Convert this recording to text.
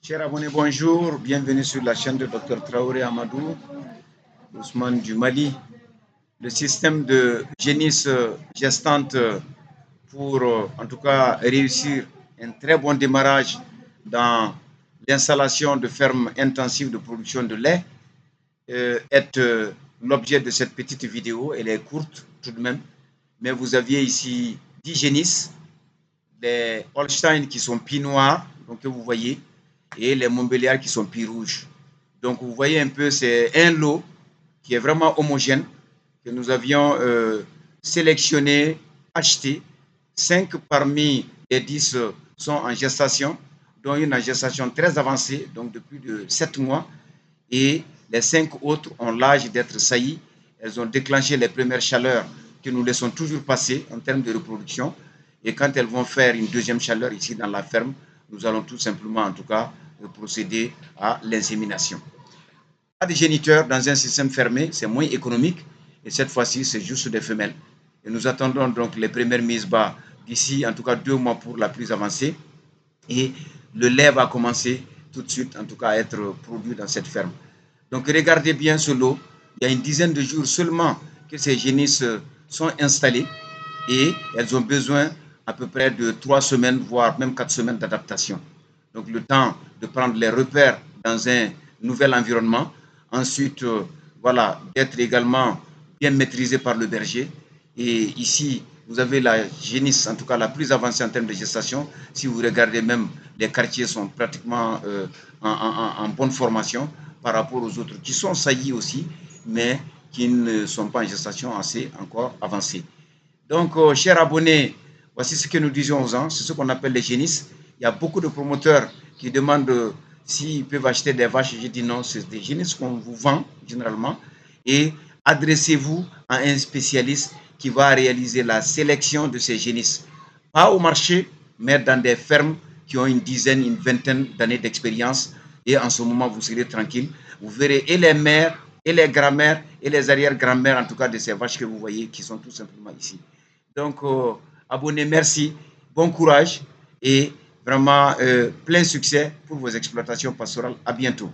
Chers abonnés, bonjour. Bienvenue sur la chaîne de Dr Traoré Amadou, Ousmane du Mali. Le système de génisse gestante pour, en tout cas, réussir un très bon démarrage dans l'installation de fermes intensives de production de lait est l'objet de cette petite vidéo. Elle est courte tout de même, mais vous aviez ici 10 génisses, les Holstein qui sont pis noirs, donc que vous voyez, et les Montbéliards qui sont pis rouges. Donc vous voyez un peu, c'est un lot qui est vraiment homogène, que nous avions sélectionné, acheté. 5 parmi les 10 sont en gestation, dont une en gestation très avancée, donc de plus de 7 mois, et les 5 autres ont l'âge d'être saillies. Elles ont déclenché les premières chaleurs que nous laissons toujours passer en termes de reproduction. Et quand elles vont faire une deuxième chaleur ici dans la ferme, nous allons tout simplement, en tout cas, procéder à l'insémination. Pas de géniteur dans un système fermé, c'est moins économique. Et cette fois-ci, c'est juste des femelles. Et nous attendons donc les premières mises bas d'ici, en tout cas, 2 mois pour la plus avancée. Et le lait va commencer tout de suite, en tout cas, à être produit dans cette ferme. Donc, regardez bien ce lot. Il y a une dizaine de jours seulement que ces génisses sont installées et elles ont besoin à peu près de 3 semaines, voire même 4 semaines d'adaptation. Donc, le temps de prendre les repères dans un nouvel environnement. Ensuite, voilà, d'être également bien maîtrisé par le berger. Et ici, vous avez la génisse, en tout cas la plus avancée en termes de gestation. Si vous regardez même, les quartiers sont pratiquement en bonne formation par rapport aux autres qui sont saillies aussi, mais qui ne sont pas en gestation assez encore avancée. Donc, chers abonnés, voici ce que nous disons aux gens, c'est ce qu'on appelle les génisses. Il y a beaucoup de promoteurs qui demandent s'ils peuvent acheter des vaches. J'ai dit non, c'est des génisses qu'on vous vend généralement. Et adressez-vous à un spécialiste qui va réaliser la sélection de ces génisses. Pas au marché, mais dans des fermes qui ont une dizaine, une vingtaine d'années d'expérience. Et en ce moment, vous serez tranquille. Vous verrez et les mères, et les grands-mères, et les arrière-grands-mères, en tout cas de ces vaches que vous voyez, qui sont tout simplement ici. Donc, abonnés, merci, bon courage et vraiment plein succès pour vos exploitations pastorales. À bientôt.